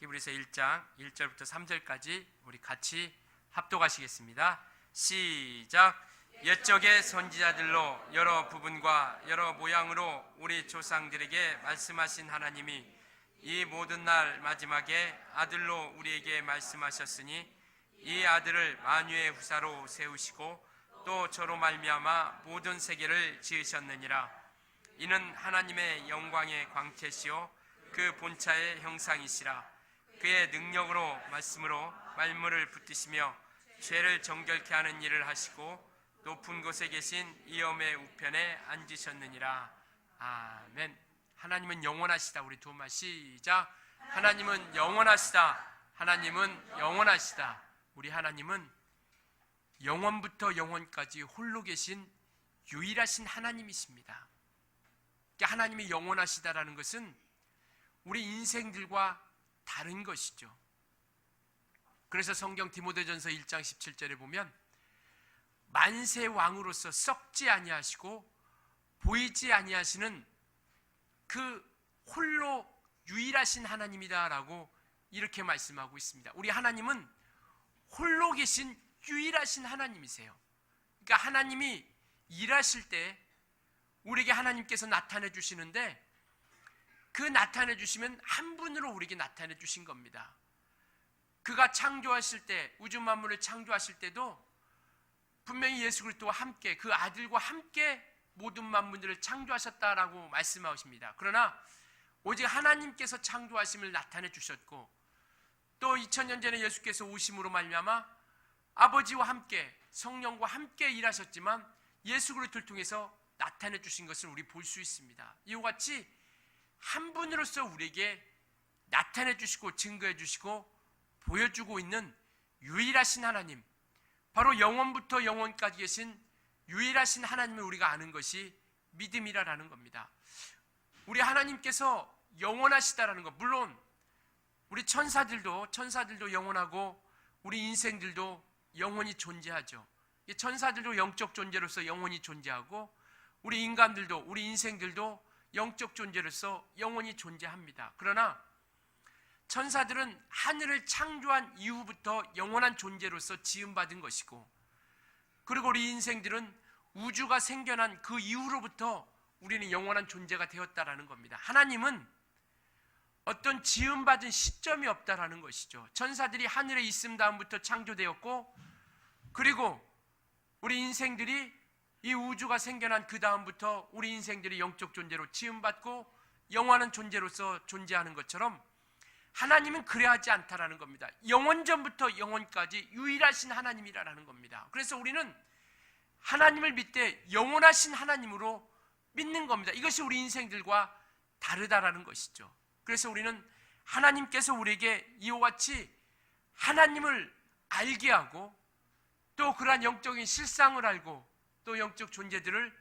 히브리서 1장 1절부터 3절까지 우리 같이 합독하시겠습니다. 시작. 옛적의 선지자들로 여러 부분과 여러 모양으로 우리 조상들에게 말씀하신 하나님이 이 모든 날 마지막에 아들로 우리에게 말씀하셨으니 이 아들을 만유의 후사로 세우시고 또 저로 말미암아 모든 세계를 지으셨느니라. 이는 하나님의 영광의 광채시요 그 본체의 형상이시라. 그의 능력으로 말씀으로 만물을 붙드시며 죄를 정결케 하는 일을 하시고 높은 곳에 계신 이엄의 우편에 앉으셨느니라. 아멘. 하나님은 영원하시다. 우리 두 말 시작. 하나님은 영원하시다. 하나님은 영원하시다. 우리 하나님은 영원부터 영원까지 홀로 계신 유일하신 하나님이십니다. 하나님이 영원하시다라는 것은 우리 인생들과 다른 것이죠. 그래서 성경 디모데전서 1장 17절에 보면 만세 왕으로서 썩지 아니하시고 보이지 아니하시는 그 홀로 유일하신 하나님이다라고 이렇게 말씀하고 있습니다. 우리 하나님은 홀로 계신 유일하신 하나님이세요. 그러니까 하나님이 일하실 때 우리에게 하나님께서 나타내 주시는데 그 나타내 주시면 한 분으로 우리에게 나타내 주신 겁니다. 그가 창조하실 때, 우주 만물을 창조하실 때도 분명히 예수 그리스도와 함께, 그 아들과 함께 모든 만물들을 창조하셨다라고 말씀하십니다. 그러나 오직 하나님께서 창조하심을 나타내 주셨고 또 2000년 전에 예수께서 오심으로 말미암아 아버지와 함께 성령과 함께 일하셨지만 예수 그리스도를 통해서 나타내 주신 것을 우리 볼 수 있습니다. 이와 같이 한 분으로서 우리에게 나타내 주시고 증거해 주시고 보여주고 있는 유일하신 하나님, 바로 영원부터 영원까지 계신 유일하신 하나님을 우리가 아는 것이 믿음이라는 겁니다. 우리 하나님께서 영원하시다라는 것, 물론 우리 천사들도 영원하고 우리 인생들도 영원히 존재하죠. 천사들도 영적 존재로서 영원히 존재하고 우리 인간들도, 우리 인생들도 영적 존재로서 영원히 존재합니다. 그러나 천사들은 하늘을 창조한 이후부터 영원한 존재로서 지음받은 것이고, 그리고 우리 인생들은 우주가 생겨난 그 이후로부터 우리는 영원한 존재가 되었다라는 겁니다. 하나님은 어떤 지음받은 시점이 없다라는 것이죠. 천사들이 하늘에 있음 다음부터 창조되었고, 그리고 우리 인생들이 이 우주가 생겨난 그 다음부터 우리 인생들이 영적 존재로 지음받고 영원한 존재로서 존재하는 것처럼 하나님은 그래야 하지 않다라는 겁니다. 영원전부터 영원까지 유일하신 하나님이라는 겁니다. 그래서 우리는 하나님을 믿되 영원하신 하나님으로 믿는 겁니다. 이것이 우리 인생들과 다르다라는 것이죠. 그래서 우리는 하나님께서 우리에게 이와 같이 하나님을 알게 하고 또 그러한 영적인 실상을 알고 또 영적 존재들을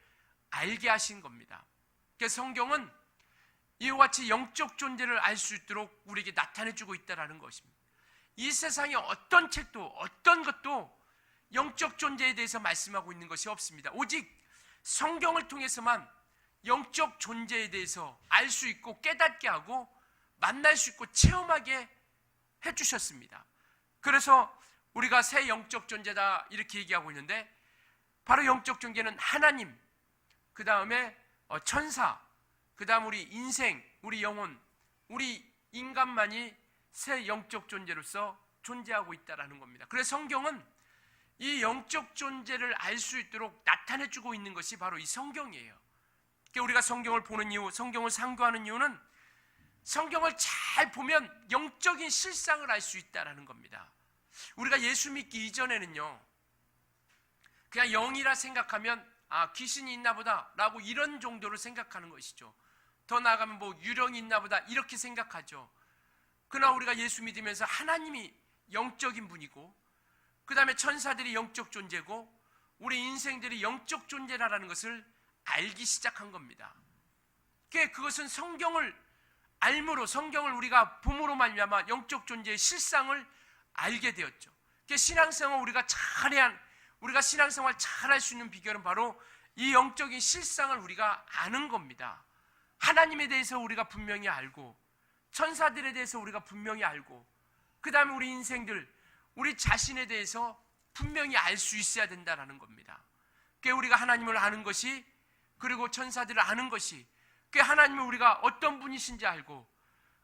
알게 하신 겁니다. 그래서 성경은 이와 같이 영적 존재를 알 수 있도록 우리에게 나타내주고 있다는 것입니다. 이 세상에 어떤 책도 어떤 것도 영적 존재에 대해서 말씀하고 있는 것이 없습니다. 오직 성경을 통해서만 영적 존재에 대해서 알 수 있고 깨닫게 하고 만날 수 있고 체험하게 해주셨습니다. 그래서 우리가 새 영적 존재다 이렇게 얘기하고 있는데, 바로 영적 존재는 하나님, 그 다음에 천사, 그 다음 우리 인생, 우리 영혼, 우리 인간만이 새 영적 존재로서 존재하고 있다는 겁니다. 그래서 성경은 이 영적 존재를 알 수 있도록 나타내주고 있는 것이 바로 이 성경이에요. 그러니까 우리가 성경을 보는 이유, 성경을 상고하는 이유는 성경을 잘 보면 영적인 실상을 알 수 있다는 겁니다. 우리가 예수 믿기 이전에는요, 그냥 영이라 생각하면 귀신이 있나 보다 라고 이런 정도로 생각하는 것이죠. 더 나아가면 뭐 유령이 있나 보다 이렇게 생각하죠. 그러나 우리가 예수 믿으면서 하나님이 영적인 분이고 그 다음에 천사들이 영적 존재고 우리 인생들이 영적 존재라는 것을 알기 시작한 겁니다. 그것은 성경을 알므로, 성경을 우리가 봄으로 말미암아 영적 존재의 실상을 알게 되었죠. 신앙생활 우리가 신앙생활 잘 할 수 있는 비결은 바로 이 영적인 실상을 우리가 아는 겁니다. 하나님에 대해서 우리가 분명히 알고 천사들에 대해서 우리가 분명히 알고, 그 다음에 우리 인생들, 우리 자신에 대해서 분명히 알 수 있어야 된다는 겁니다. 그게 우리가 하나님을 아는 것이, 그리고 천사들을 아는 것이, 그게 하나님을 우리가 어떤 분이신지 알고,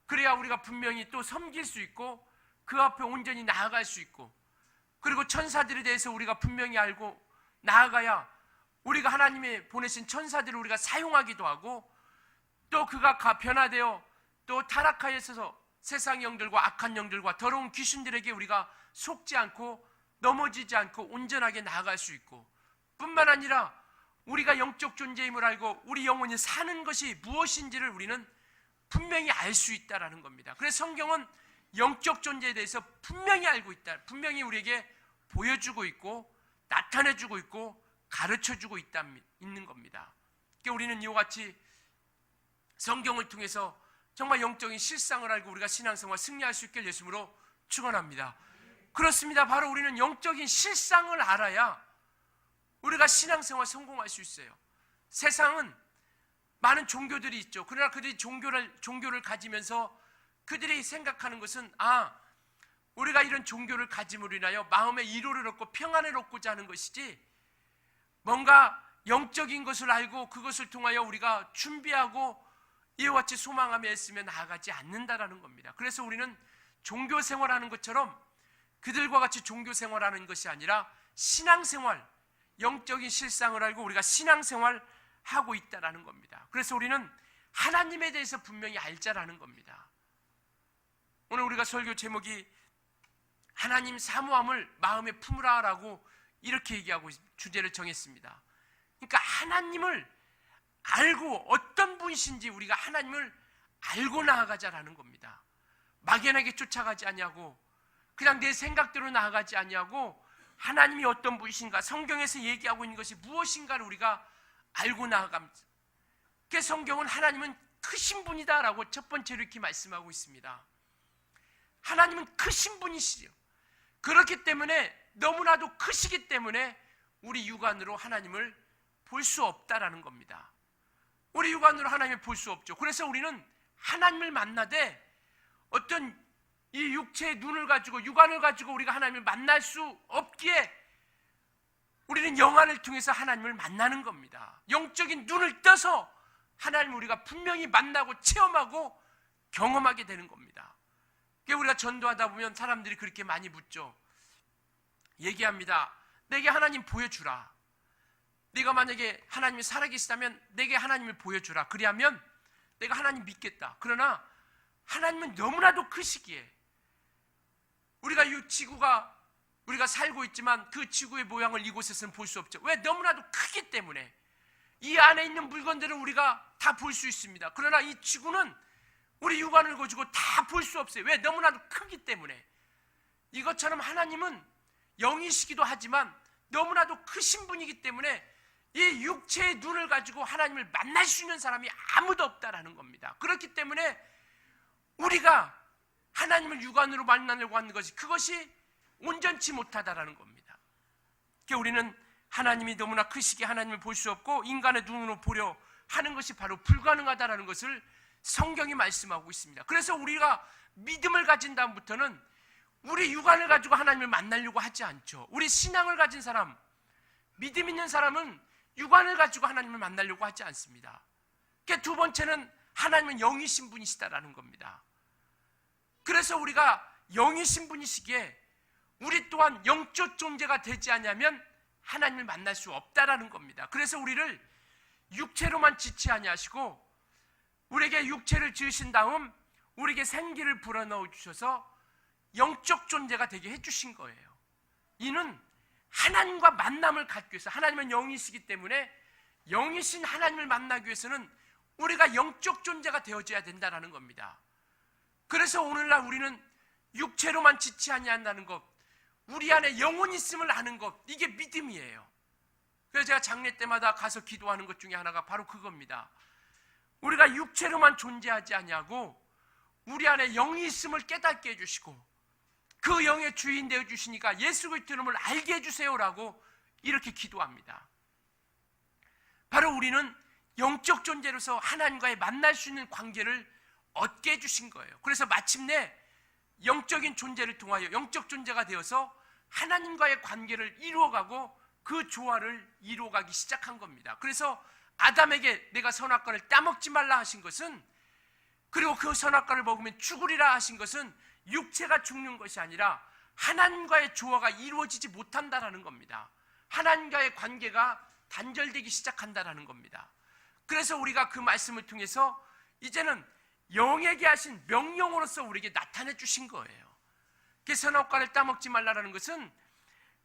그래야 우리가 분명히 또 섬길 수 있고 그 앞에 온전히 나아갈 수 있고, 그리고 천사들에 대해서 우리가 분명히 알고 나아가야 우리가 하나님이 보내신 천사들을 우리가 사용하기도 하고, 또 그가 변화되어 또 타락하여 있어서 세상 영들과 악한 영들과 더러운 귀신들에게 우리가 속지 않고 넘어지지 않고 온전하게 나아갈 수 있고, 뿐만 아니라 우리가 영적 존재임을 알고 우리 영혼이 사는 것이 무엇인지를 우리는 분명히 알 수 있다는 겁니다. 그래서 성경은 영적 존재에 대해서 분명히 알고 있다, 분명히 우리에게 보여주고 있고 나타내주고 있고 가르쳐주고 있는 겁니다. 그러니까 우리는 이와 같이 성경을 통해서 정말 영적인 실상을 알고 우리가 신앙생활 승리할 수 있게 예수님으로 축원합니다. 그렇습니다. 바로 우리는 영적인 실상을 알아야 우리가 신앙생활 성공할 수 있어요. 세상은 많은 종교들이 있죠. 그러나 그들이 종교를 가지면서 그들이 생각하는 것은, 우리가 이런 종교를 가짐으로 인하여 마음의 위로를 얻고 평안을 얻고자 하는 것이지, 뭔가 영적인 것을 알고 그것을 통하여 우리가 준비하고 이와 같이 소망하며 했으면 나아가지 않는다라는 겁니다. 그래서 우리는 종교 생활하는 것처럼 그들과 같이 종교 생활하는 것이 아니라 신앙생활, 영적인 실상을 알고 우리가 신앙생활 하고 있다라는 겁니다. 그래서 우리는 하나님에 대해서 분명히 알자라는 겁니다. 오늘 우리가 설교 제목이 하나님 사모함을 마음에 품으라라고 이렇게 얘기하고 주제를 정했습니다. 그러니까 하나님을 알고 어떤 분이신지 우리가 하나님을 알고 나아가자라는 겁니다. 막연하게 쫓아가지 아니하고 그냥 내 생각대로 나아가지 아니하고 하나님이 어떤 분이신가, 성경에서 얘기하고 있는 것이 무엇인가를 우리가 알고 나아갑니다. 그래서 성경은 하나님은 크신 분이다라고 첫 번째로 이렇게 말씀하고 있습니다. 하나님은 크신 분이시죠. 그렇기 때문에 너무나도 크시기 때문에 우리 육안으로 하나님을 볼 수 없다라는 겁니다. 우리 육안으로 하나님을 볼 수 없죠. 그래서 우리는 하나님을 만나되 어떤 이 육체의 눈을 가지고 육안을 가지고 우리가 하나님을 만날 수 없기에 우리는 영안을 통해서 하나님을 만나는 겁니다. 영적인 눈을 떠서 하나님을 우리가 분명히 만나고 체험하고 경험하게 되는 겁니다. 우리가 전도하다 보면 사람들이 그렇게 많이 묻죠. 얘기합니다. 내게 하나님 보여주라. 네가 만약에 하나님이 살아계시다면 내게 하나님을 보여주라. 그리하면 내가 하나님 믿겠다. 그러나 하나님은 너무나도 크시기에 우리가 이 지구가 우리가 살고 있지만 그 지구의 모양을 이곳에서는 볼 수 없죠. 왜? 너무나도 크기 때문에. 이 안에 있는 물건들을 우리가 다 볼 수 있습니다. 그러나 이 지구는 우리 육안을 가지고 다 볼 수 없어요. 왜? 너무나도 크기 때문에. 이것처럼 하나님은 영이시기도 하지만 너무나도 크신 분이기 때문에 이 육체의 눈을 가지고 하나님을 만날 수 있는 사람이 아무도 없다라는 겁니다. 그렇기 때문에 우리가 하나님을 육안으로 만나려고 하는 것이, 그것이 온전치 못하다라는 겁니다. 그러니까 우리는 하나님이 너무나 크시게 하나님을 볼 수 없고 인간의 눈으로 보려 하는 것이 바로 불가능하다라는 것을 성경이 말씀하고 있습니다. 그래서 우리가 믿음을 가진 다음부터는 우리 육안을 가지고 하나님을 만나려고 하지 않죠. 우리 신앙을 가진 사람, 믿음 있는 사람은 육안을 가지고 하나님을 만나려고 하지 않습니다. 그러니까 두 번째는 하나님은 영이신 분이시다라는 겁니다. 그래서 우리가 영이신 분이시기에 우리 또한 영적 존재가 되지 않으면 하나님을 만날 수 없다라는 겁니다. 그래서 우리를 육체로만 지치 아니하시고 우리에게 육체를 지으신 다음 우리에게 생기를 불어넣어 주셔서 영적 존재가 되게 해주신 거예요. 이는 하나님과 만남을 갖기 위해서, 하나님은 영이시기 때문에 영이신 하나님을 만나기 위해서는 우리가 영적 존재가 되어져야 된다는 겁니다. 그래서 오늘날 우리는 육체로만 지치 아니한다는 것, 우리 안에 영혼이 있음을 아는 것, 이게 믿음이에요. 그래서 제가 장례 때마다 가서 기도하는 것 중에 하나가 바로 그겁니다. 우리가 육체로만 존재하지 아니하고 우리 안에 영이 있음을 깨닫게 해주시고 그 영의 주인 되어주시니까 예수 그리스도 이름을 알게 해주세요라고 이렇게 기도합니다. 바로 우리는 영적 존재로서 하나님과의 만날 수 있는 관계를 얻게 해주신 거예요. 그래서 마침내 영적인 존재를 통하여 영적 존재가 되어서 하나님과의 관계를 이루어가고 그 조화를 이루어가기 시작한 겁니다. 그래서 아담에게 내가 선악과를 따먹지 말라 하신 것은, 그리고 그 선악과를 먹으면 죽으리라 하신 것은 육체가 죽는 것이 아니라 하나님과의 조화가 이루어지지 못한다라는 겁니다. 하나님과의 관계가 단절되기 시작한다라는 겁니다. 그래서 우리가 그 말씀을 통해서 이제는 영에게 하신 명령으로서 우리에게 나타내 주신 거예요. 그 선악과를 따먹지 말라라는 것은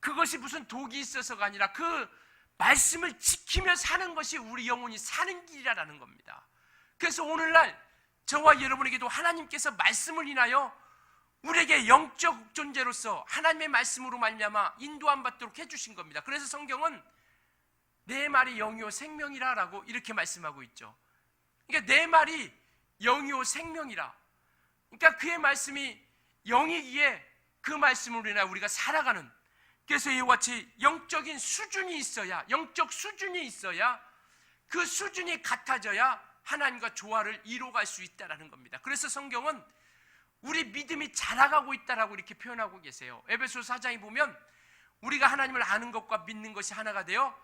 그것이 무슨 독이 있어서가 아니라 그 말씀을 지키며 사는 것이 우리 영혼이 사는 길이라는 겁니다. 그래서 오늘날 저와 여러분에게도 하나님께서 말씀을 인하여 우리에게 영적 존재로서 하나님의 말씀으로 말미암아 인도함 받도록 해주신 겁니다. 그래서 성경은 내 말이 영이요 생명이라라고 이렇게 말씀하고 있죠. 그러니까 내 말이 영이요 생명이라. 그러니까 그의 말씀이 영이기에 그 말씀으로 인하여 우리가 살아가는, 그래서 이와 같이 영적인 수준이 있어야, 영적 수준이 있어야 그 수준이 같아져야 하나님과 조화를 이루어갈 수 있다는 겁니다. 그래서 성경은 우리 믿음이 자라가고 있다라고 이렇게 표현하고 계세요. 에베소서 4장에 보면 우리가 하나님을 아는 것과 믿는 것이 하나가 되어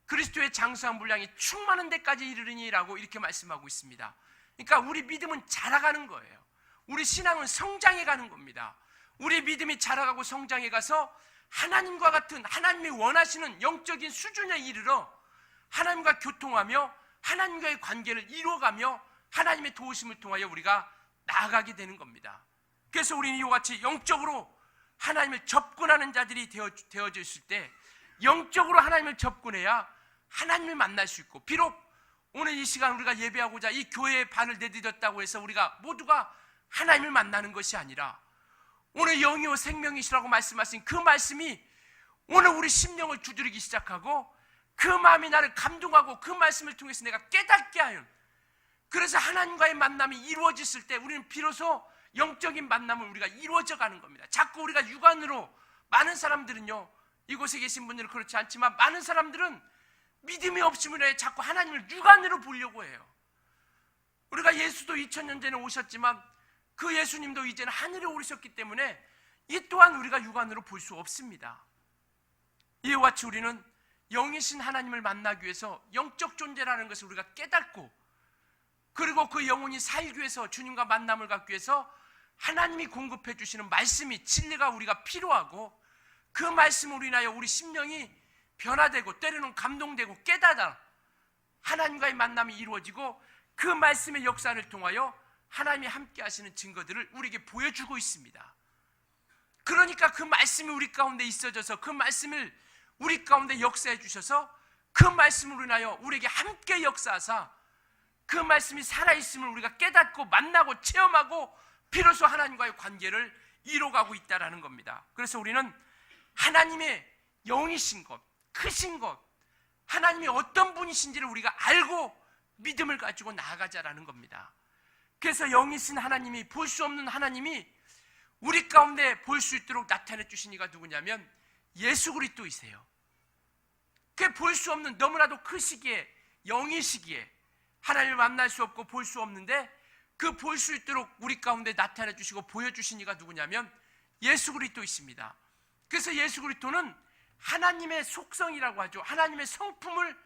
그리스도의 장수한 분량이 충만한 데까지 이르르니라고 이렇게 말씀하고 있습니다. 그러니까 우리 믿음은 자라가는 거예요. 우리 신앙은 성장해 가는 겁니다. 우리 믿음이 자라가고 성장해 가서 하나님과 같은, 하나님이 원하시는 영적인 수준에 이르러 하나님과 교통하며 하나님과의 관계를 이루어가며 하나님의 도우심을 통하여 우리가 나아가게 되는 겁니다. 그래서 우리는 이와 같이 영적으로 하나님을 접근하는 자들이 되어져 있을 때, 영적으로 하나님을 접근해야 하나님을 만날 수 있고, 비록 오늘 이 시간 우리가 예배하고자 이 교회에 발을 내디뎠다고 해서 우리가 모두가 하나님을 만나는 것이 아니라 오늘 영이요 생명이시라고 말씀하신 그 말씀이 오늘 우리 심령을 두드리기 시작하고 그 마음이 나를 감동하고 그 말씀을 통해서 내가 깨닫게 하여, 그래서 하나님과의 만남이 이루어졌을 때 우리는 비로소 영적인 만남을 우리가 이루어져 가는 겁니다. 자꾸 우리가 육안으로, 많은 사람들은요, 이곳에 계신 분들은 그렇지 않지만 많은 사람들은 믿음이 없으면 왜 자꾸 하나님을 육안으로 보려고 해요. 우리가 예수도 2000년 전에 오셨지만 그 예수님도 이제는 하늘에 오르셨기 때문에 이 또한 우리가 육안으로 볼 수 없습니다. 이와 같이 우리는 영이신 하나님을 만나기 위해서 영적 존재라는 것을 우리가 깨닫고, 그리고 그 영혼이 살기 위해서, 주님과 만남을 갖기 위해서 하나님이 공급해 주시는 말씀이, 진리가 우리가 필요하고, 그 말씀으로 인하여 우리 심령이 변화되고 때로는 감동되고 깨닫아 하나님과의 만남이 이루어지고 그 말씀의 역사를 통하여 하나님이 함께 하시는 증거들을 우리에게 보여주고 있습니다. 그러니까 그 말씀이 우리 가운데 있어져서 그 말씀을 우리 가운데 역사해 주셔서 그 말씀으로 인하여 우리에게 함께 역사하사 그 말씀이 살아있음을 우리가 깨닫고 만나고 체험하고 비로소 하나님과의 관계를 이루어가고 있다는 겁니다. 그래서 우리는 하나님의 영이신 것, 크신 것, 하나님이 어떤 분이신지를 우리가 알고 믿음을 가지고 나아가자라는 겁니다. 그래서 영이신 하나님이, 볼 수 없는 하나님이 우리 가운데 볼 수 있도록 나타내 주신 이가 누구냐면 예수 그리스도이세요. 그 볼 수 없는, 너무나도 크시기에, 영이시기에 하나님을 만날 수 없고 볼 수 없는데 그 볼 수 있도록 우리 가운데 나타내 주시고 보여주신 이가 누구냐면 예수 그리스도이십니다. 그래서 예수 그리스도는 하나님의 속성이라고 하죠. 하나님의 성품을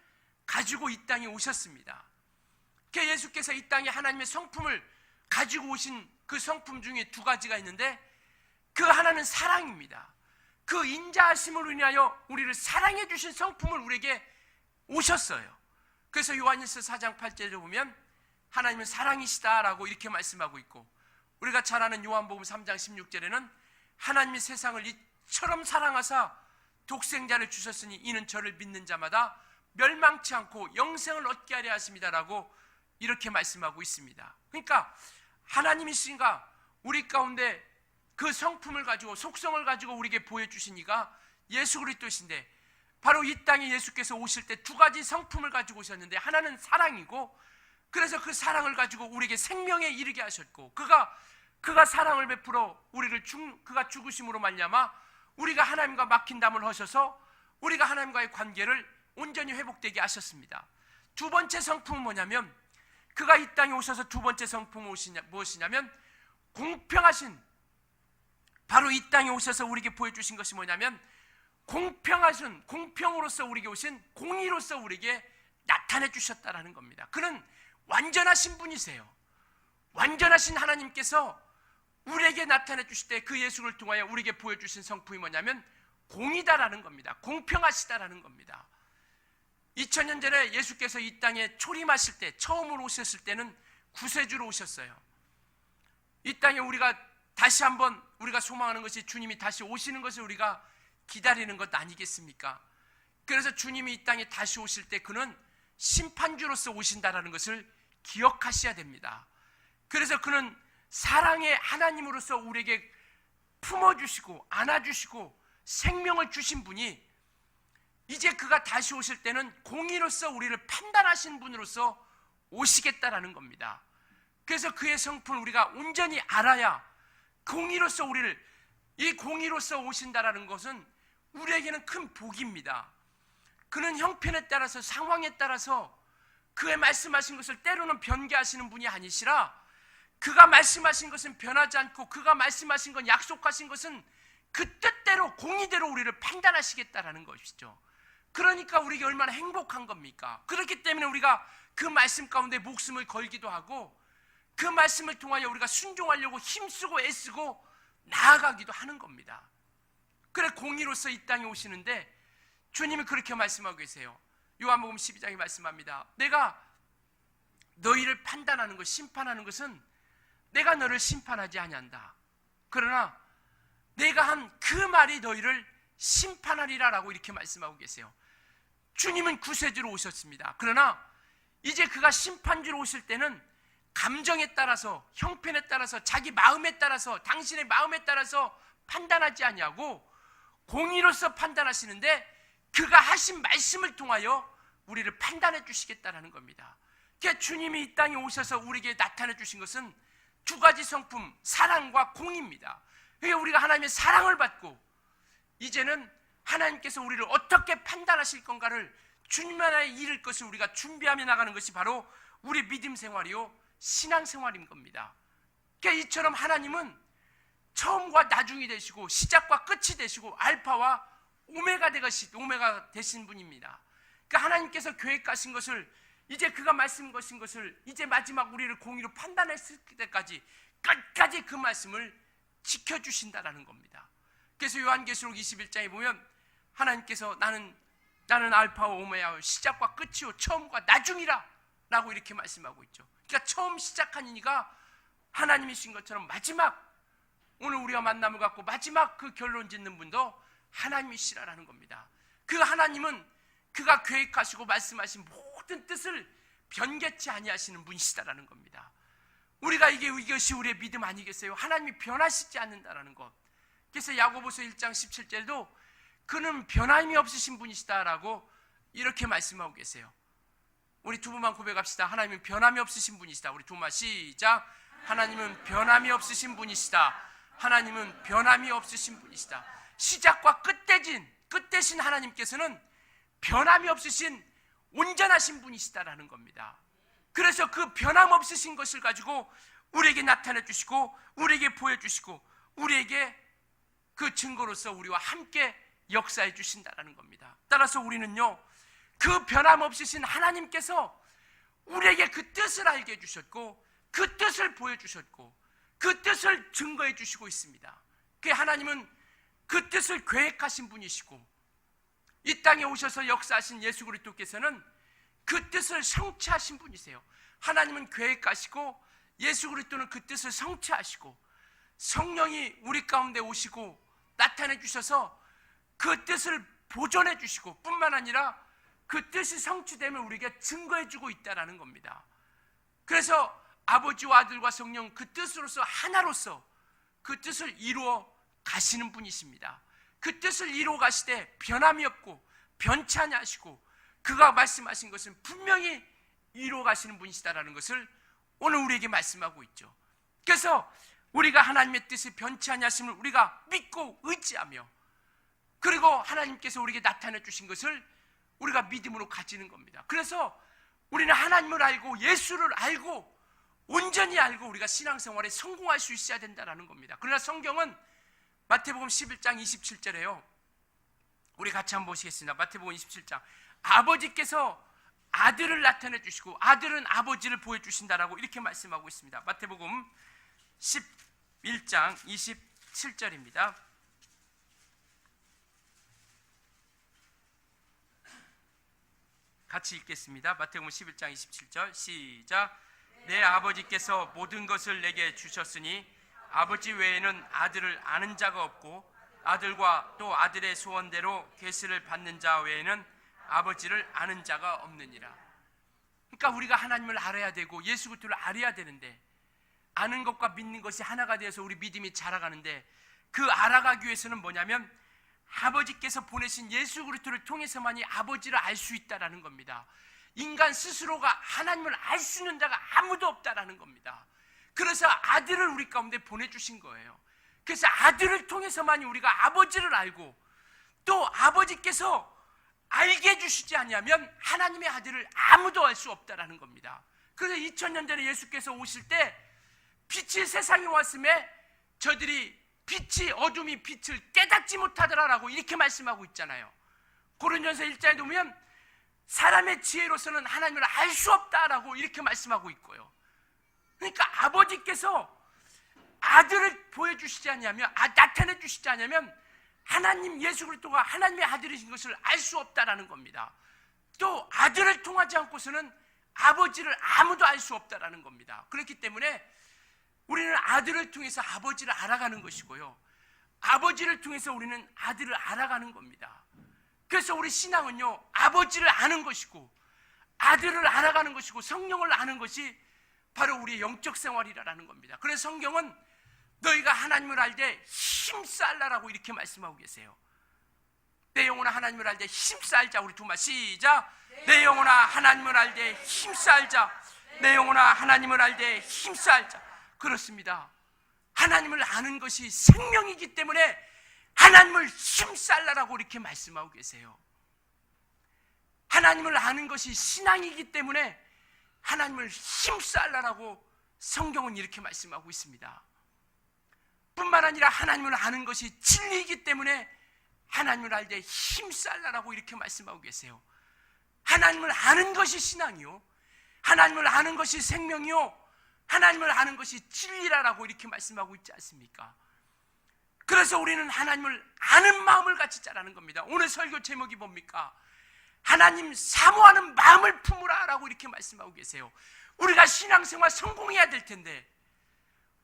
가지고 이 땅에 오셨습니다. 그 예수께서 이 땅에 하나님의 성품을 가지고 오신 그 성품 중에 두 가지가 있는데, 그 하나는 사랑입니다. 그 인자하심으로 인하여 우리를 사랑해 주신 성품을 우리에게 오셨어요. 그래서 요한일서 4장 8절에 보면 하나님은 사랑이시다라고 이렇게 말씀하고 있고, 우리가 잘 아는 요한복음 3장 16절에는 하나님이 세상을 이처럼 사랑하사 독생자를 주셨으니 이는 저를 믿는 자마다 멸망치 않고 영생을 얻게 하려 하심이다라고 이렇게 말씀하고 있습니다. 그러니까 하나님이신가 우리 가운데 그 성품을 가지고, 속성을 가지고 우리에게 보여주신 이가 예수 그리스도이신데, 바로 이 땅에 예수께서 오실 때 두 가지 성품을 가지고 오셨는데, 하나는 사랑이고, 그래서 그 사랑을 가지고 우리에게 생명에 이르게 하셨고, 그가 사랑을 베풀어 우리를 그가 죽으심으로 말미암아 우리가 하나님과 막힌 담을 허셔서 우리가 하나님과의 관계를 온전히 회복되게 하셨습니다. 두 번째 성품은 뭐냐면 그가 이 땅에 오셔서 두 번째 성품은 무엇이냐면 공평하신, 바로 이 땅에 오셔서 우리에게 보여주신 것이 뭐냐면 공평하신, 공평으로서 우리에게 오신 공의로서 우리에게 나타내 주셨다라는 겁니다. 그는 완전하신 분이세요. 완전하신 하나님께서 우리에게 나타내 주실 때 그 예수를 통하여 우리에게 보여주신 성품이 뭐냐면 공의다라는 겁니다. 공평하시다라는 겁니다. 2000년 전에 예수께서 이 땅에 초림하실 때, 처음으로 오셨을 때는 구세주로 오셨어요. 이 땅에 우리가 다시 한번 우리가 소망하는 것이 주님이 다시 오시는 것을 우리가 기다리는 것 아니겠습니까? 그래서 주님이 이 땅에 다시 오실 때 그는 심판주로서 오신다라는 것을 기억하셔야 됩니다. 그래서 그는 사랑의 하나님으로서 우리에게 품어주시고 안아주시고 생명을 주신 분이 이제 그가 다시 오실 때는 공의로서 우리를 판단하신 분으로서 오시겠다라는 겁니다. 그래서 그의 성품을 우리가 온전히 알아야 공의로서 우리를, 이 공의로서 오신다라는 것은 우리에게는 큰 복입니다. 그는 형편에 따라서 상황에 따라서 그의 말씀하신 것을 때로는 변개하시는 분이 아니시라 그가 말씀하신 것은 변하지 않고 그가 말씀하신 건, 약속하신 것은 그 뜻대로 공의대로 우리를 판단하시겠다라는 것이죠. 그러니까 우리에게 얼마나 행복한 겁니까? 그렇기 때문에 우리가 그 말씀 가운데 목숨을 걸기도 하고 그 말씀을 통하여 우리가 순종하려고 힘쓰고 애쓰고 나아가기도 하는 겁니다. 그래 공의로서 이 땅에 오시는데 주님이 그렇게 말씀하고 계세요. 요한복음 12장에 말씀합니다. 내가 너희를 판단하는 것, 심판하는 것은 내가 너를 심판하지 아니한다. 그러나 내가 한 그 말이 너희를 심판하리라 라고 이렇게 말씀하고 계세요. 주님은 구세주로 오셨습니다. 그러나 이제 그가 심판주로 오실 때는 감정에 따라서, 형편에 따라서, 자기 마음에 따라서, 당신의 마음에 따라서 판단하지 아니하고 공의로서 판단하시는데 그가 하신 말씀을 통하여 우리를 판단해 주시겠다는 겁니다. 그러니까 주님이 이 땅에 오셔서 우리에게 나타내 주신 것은 두 가지 성품, 사랑과 공의입니다. 그러니까 우리가 하나님의 사랑을 받고 이제는 하나님께서 우리를 어떻게 판단하실 건가를 주님 나라에 이를 것을 우리가 준비하며 나가는 것이 바로 우리 믿음 생활이요 신앙생활인 겁니다. 그러니까 이처럼 하나님은 처음과 나중이 되시고 시작과 끝이 되시고 알파와 오메가 되신 분입니다. 그러니까 하나님께서 계획하신 것을 이제 그가 말씀하신 것을 이제 마지막 우리를 공의로 판단했을 때까지 끝까지 그 말씀을 지켜주신다라는 겁니다. 그래서 요한계시록 21장에 보면 하나님께서 나는 알파와 오메가요 시작과 끝이요 처음과 나중이라 라고 이렇게 말씀하고 있죠. 그러니까 처음 시작한 이가 하나님이신 것처럼 마지막, 오늘 우리가 만남을 갖고 마지막 그 결론 짓는 분도 하나님이시라는 겁니다. 그 하나님은 그가 계획하시고 말씀하신 모든 뜻을 변개치 아니하시는 분이시다라는 겁니다. 우리가 이것이 우리의 믿음 아니겠어요? 하나님이 변하시지 않는다라는 것. 그래서 야고보서 1장 17절도 그는 변함이 없으신 분이시다라고 이렇게 말씀하고 계세요. 우리 두 분만 고백합시다. 하나님은 변함이 없으신 분이시다. 우리 두 번 시작. 하나님은 변함이 없으신 분이시다. 하나님은 변함이 없으신 분이시다. 시작과 끝 대신 하나님께서는 변함이 없으신 온전하신 분이시다라는 겁니다. 그래서 그 변함 없으신 것을 가지고 우리에게 나타내 주시고 우리에게 보여주시고 우리에게 그 증거로서 우리와 함께 역사해 주신다라는 겁니다. 따라서 우리는요 그 변함 없으신 하나님께서 우리에게 그 뜻을 알게 해주셨고 그 뜻을 보여주셨고 그 뜻을 증거해 주시고 있습니다. 그 하나님은 그 뜻을 계획하신 분이시고 이 땅에 오셔서 역사하신 예수 그리스도께서는 그 뜻을 성취하신 분이세요. 하나님은 계획하시고 예수 그리스도는 그 뜻을 성취하시고 성령이 우리 가운데 오시고 나타내 주셔서 그 뜻을 보존해 주시고 뿐만 아니라 그 뜻이 성취되면 우리에게 증거해 주고 있다는 겁니다. 그래서 아버지와 아들과 성령 그 뜻으로서 하나로서 그 뜻을 이루어 가시는 분이십니다. 그 뜻을 이루어 가시되 변함이 없고 변치 아니하시고 그가 말씀하신 것은 분명히 이루어 가시는 분이시다라는 것을 오늘 우리에게 말씀하고 있죠. 그래서 우리가 하나님의 뜻이 변치 아니하심을 우리가 믿고 의지하며 그리고 하나님께서 우리에게 나타내 주신 것을 우리가 믿음으로 가지는 겁니다. 그래서 우리는 하나님을 알고 예수를 알고 온전히 알고 우리가 신앙생활에 성공할 수 있어야 된다는 겁니다. 그러나 성경은 마태복음 11장 27절에요. 우리 같이 한번 보시겠습니다. 마태복음 27장. 아버지께서 아들을 나타내 주시고 아들은 아버지를 보여주신다라고 이렇게 말씀하고 있습니다. 마태복음 11장 27절입니다. 같이 읽겠습니다. 마태복음 11장 27절 시작. 내 아버지께서 모든 것을 내게 주셨으니 아버지 외에는 아들을 아는 자가 없고 아들과 또 아들의 소원대로 계시를 받는 자 외에는 아버지를 아는 자가 없느니라. 그러니까 우리가 하나님을 알아야 되고 예수 그리스도를 알아야 되는데, 아는 것과 믿는 것이 하나가 되어서 우리 믿음이 자라가는데, 그 알아가기 위해서는 뭐냐면 아버지께서 보내신 예수 그리스도를 통해서만이 아버지를 알 수 있다라는 겁니다. 인간 스스로가 하나님을 알 수 있는 자가 아무도 없다라는 겁니다. 그래서 아들을 우리 가운데 보내주신 거예요. 그래서 아들을 통해서만이 우리가 아버지를 알고, 또 아버지께서 알게 해주시지 않으면 하나님의 아들을 아무도 알 수 없다라는 겁니다. 그래서 2000년 전에 예수께서 오실 때 빛이 세상에 왔음에 저들이 빛이 어둠이 빛을 깨닫지 못하더라라고 이렇게 말씀하고 있잖아요. 고린도전서 1장에 보면 사람의 지혜로서는 하나님을 알 수 없다라고 이렇게 말씀하고 있고요. 그러니까 아버지께서 아들을 보여주시지 않으면, 나타내 주시지 않으면 하나님 예수 그리스도가 하나님의 아들이신 것을 알 수 없다라는 겁니다. 또 아들을 통하지 않고서는 아버지를 아무도 알 수 없다라는 겁니다. 그렇기 때문에 우리는 아들을 통해서 아버지를 알아가는 것이고요, 아버지를 통해서 우리는 아들을 알아가는 겁니다. 그래서 우리 신앙은요, 아버지를 아는 것이고 아들을 알아가는 것이고 성령을 아는 것이 바로 우리의 영적 생활이라는 겁니다. 그래서 성경은 너희가 하나님을 알되 힘쓰라라고 이렇게 말씀하고 계세요. 내 영혼아 하나님을 알되 힘쓰자. 우리 두 말 시작. 내 영혼아 하나님을 알되 힘쓰자. 내 영혼아 하나님을 알되 힘쓰자. 그렇습니다. 하나님을 아는 것이 생명이기 때문에 하나님을 힘쓰라라고 이렇게 말씀하고 계세요. 하나님을 아는 것이 신앙이기 때문에 하나님을 힘쓰라라고 성경은 이렇게 말씀하고 있습니다. 뿐만 아니라 하나님을 아는 것이 진리이기 때문에 하나님을 알되 힘쓰라라고 이렇게 말씀하고 계세요. 하나님을 아는 것이 신앙이요, 하나님을 아는 것이 생명이요, 하나님을 아는 것이 진리라라고 이렇게 말씀하고 있지 않습니까? 그래서 우리는 하나님을 아는 마음을 같이 자라는 겁니다. 오늘 설교 제목이 뭡니까? 하나님 사모하는 마음을 품으라 라고 이렇게 말씀하고 계세요. 우리가 신앙생활 성공해야 될 텐데,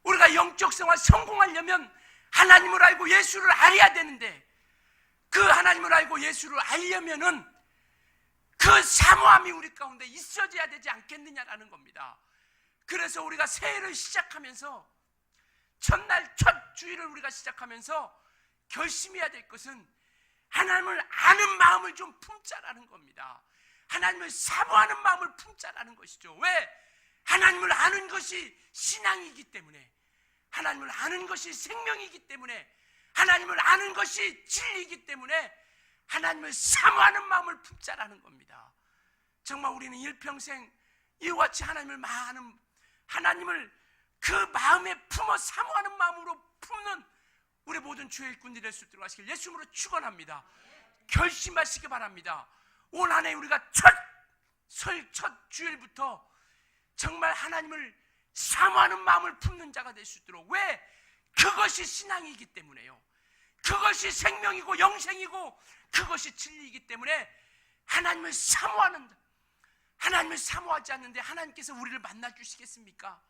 우리가 영적 생활 성공하려면 하나님을 알고 예수를 알아야 되는데, 그 하나님을 알고 예수를 알려면은 그 사모함이 우리 가운데 있어져야 되지 않겠느냐라는 겁니다. 그래서 우리가 새해를 시작하면서, 첫날 첫 주일을 우리가 시작하면서 결심해야 될 것은 하나님을 아는 마음을 좀 품자라는 겁니다. 하나님을 사모하는 마음을 품자라는 것이죠. 왜? 하나님을 아는 것이 신앙이기 때문에, 하나님을 아는 것이 생명이기 때문에, 하나님을 아는 것이 진리이기 때문에 하나님을 사모하는 마음을 품자라는 겁니다. 정말 우리는 일평생 이와 같이 하나님을 그 마음에 품어 사모하는 마음으로 품는 우리 모든 주의 일꾼들이 될 수 있도록 하시길 예수님으로 축원합니다. 결심하시기 바랍니다. 올 한 해 우리가 첫 주일부터 정말 하나님을 사모하는 마음을 품는 자가 될 수 있도록. 왜? 그것이 신앙이기 때문에요. 그것이 생명이고 영생이고 그것이 진리이기 때문에 하나님을 사모하는 자. 하나님을 사모하지 않는데 하나님께서 우리를 만나 주시겠습니까?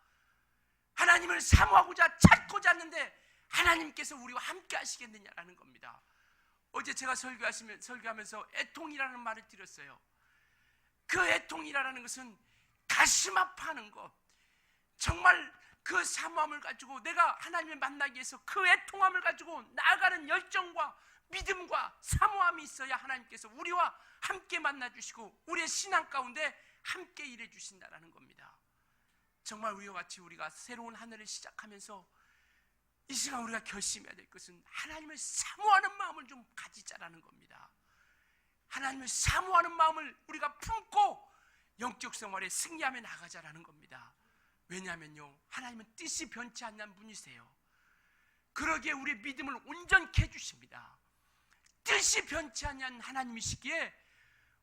하나님을 사모하고자 찾고자 하는데 하나님께서 우리와 함께 하시겠느냐라는 겁니다. 어제 제가 설교하면서 애통이라는 말을 드렸어요. 그 애통이라는 것은 가슴 아파하는 것, 정말 그 사모함을 가지고 내가 하나님을 만나기 위해서 그 애통함을 가지고 나아가는 열정과 믿음과 사모함이 있어야 하나님께서 우리와 함께 만나주시고 우리의 신앙 가운데 함께 일해 주신다는 겁니다. 정말 우리와 같이 우리가 새로운 한 해를 시작하면서 이 시간 우리가 결심해야 될 것은 하나님을 사모하는 마음을 좀 가지자라는 겁니다. 하나님을 사모하는 마음을 우리가 품고 영적 생활에 승리하며 나가자라는 겁니다. 왜냐하면요, 하나님은 뜻이 변치 않는 분이세요. 그러기에 우리의 믿음을 온전케 해주십니다. 뜻이 변치 않는 하나님이시기에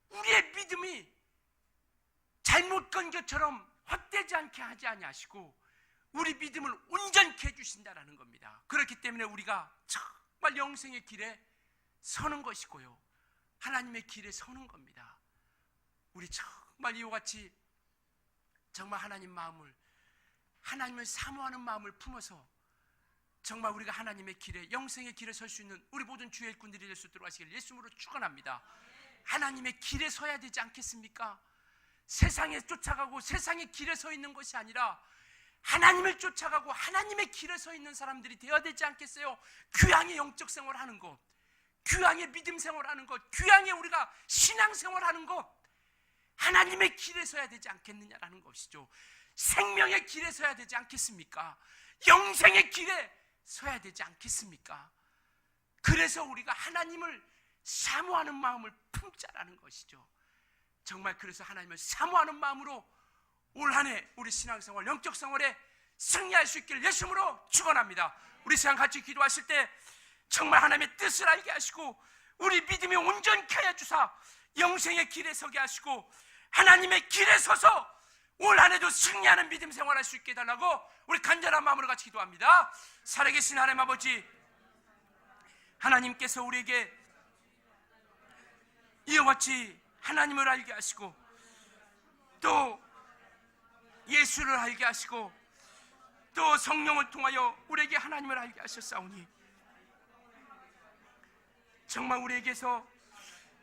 우리의 믿음이 잘못 건 것처럼 헛되지 않게 하지 아니하시고 우리 믿음을 온전케 해주신다라는 겁니다. 그렇기 때문에 우리가 정말 영생의 길에 서는 것이고요, 하나님의 길에 서는 겁니다. 우리 정말 이와 같이 정말 하나님을 사모하는 마음을 품어서 정말 우리가 하나님의 길에, 영생의 길에 설 수 있는 우리 모든 주의 일꾼들이 될 수 있도록 하시길 예수님으로 축원합니다. 하나님의 길에 서야 되지 않겠습니까? 세상에 쫓아가고 세상의 길에 서 있는 것이 아니라 하나님을 쫓아가고 하나님의 길에 서 있는 사람들이 되어야 되지 않겠어요? 귀향의 영적 생활하는 것, 귀향의 믿음 생활하는 것, 귀향의 우리가 신앙 생활하는 것, 하나님의 길에 서야 되지 않겠느냐라는 것이죠. 생명의 길에 서야 되지 않겠습니까? 영생의 길에 서야 되지 않겠습니까? 그래서 우리가 하나님을 사모하는 마음을 품자라는 것이죠. 정말 그래서 하나님을 사모하는 마음으로 올 한 해 우리 신앙생활, 영적 생활에 승리할 수 있기를 예수님으로 축원합니다. 우리 시간 같이 기도하실 때 정말 하나님의 뜻을 알게 하시고 우리 믿음이 온전케 하여 주사 영생의 길에 서게 하시고 하나님의 길에 서서 올 한 해도 승리하는 믿음 생활할 수 있게 해달라고 우리 간절한 마음으로 같이 기도합니다. 살아계신 하나님 아버지, 하나님께서 우리에게 이와 같이 하나님을 알게 하시고 또 예수를 알게 하시고 또 성령을 통하여 우리에게 하나님을 알게 하셨사오니 정말 우리에게서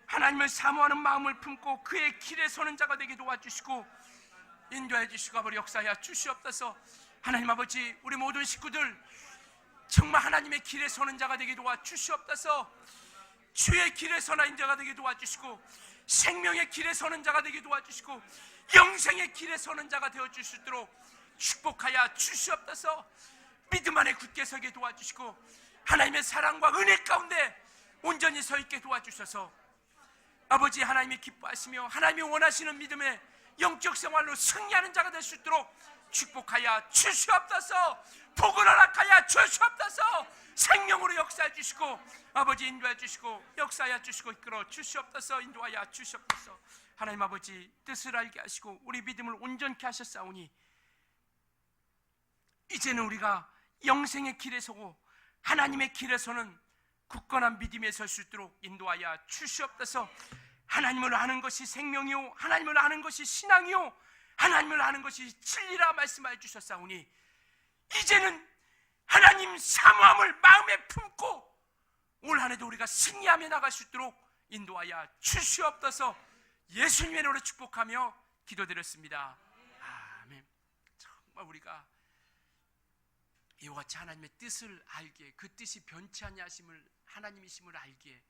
하나님을 사모하는 마음을 품고 그의 길에 서는 자가 되게 도와주시고 인도해 주시고 아버지 역사하여 주시옵소서. 하나님 아버지, 우리 모든 식구들 정말 하나님의 길에 서는 자가 되게 도와주시옵소서. 주의 길에 서는 자가 되게 도와주시고 생명의 길에 서는 자가 되게 도와주시고 영생의 길에 서는 자가 되어줄 수 있도록 축복하여 주시옵소서. 믿음 안에 굳게 서게 도와주시고 하나님의 사랑과 은혜 가운데 온전히 서 있게 도와주셔서 아버지, 하나님이 기뻐하시며 하나님이 원하시는 믿음의 영적 생활로 승리하는 자가 될 수 있도록 축복하여 주시옵소서. 복을 허락하여 주시옵소서. 생명으로 역사해 주시고 아버지 인도해 주시고 역사하여 주시고 이끌어 주시옵소서. 인도하여 주시옵소서. 하나님 아버지, 뜻을 알게 하시고 우리 믿음을 온전케 하셨사오니 이제는 우리가 영생의 길에 서고 하나님의 길에 서는 굳건한 믿음에 설 수 있도록 인도하여 주시옵소서. 하나님을 아는 것이 생명이요 하나님을 아는 것이 신앙이요 하나님을 아는 것이 진리라 말씀하여 주셨사오니 이제는 하나님 사모함을 마음에 품고 올 한 해도 우리가 승리하며 나갈 수 있도록 인도하여 주시옵소서. 예수님의 이름으로 축복하며 기도드렸습니다. 아멘. 정말 우리가 이와 같이 하나님의 뜻을 알기에, 그 뜻이 변치 아니하심을 하나님이심을 알기에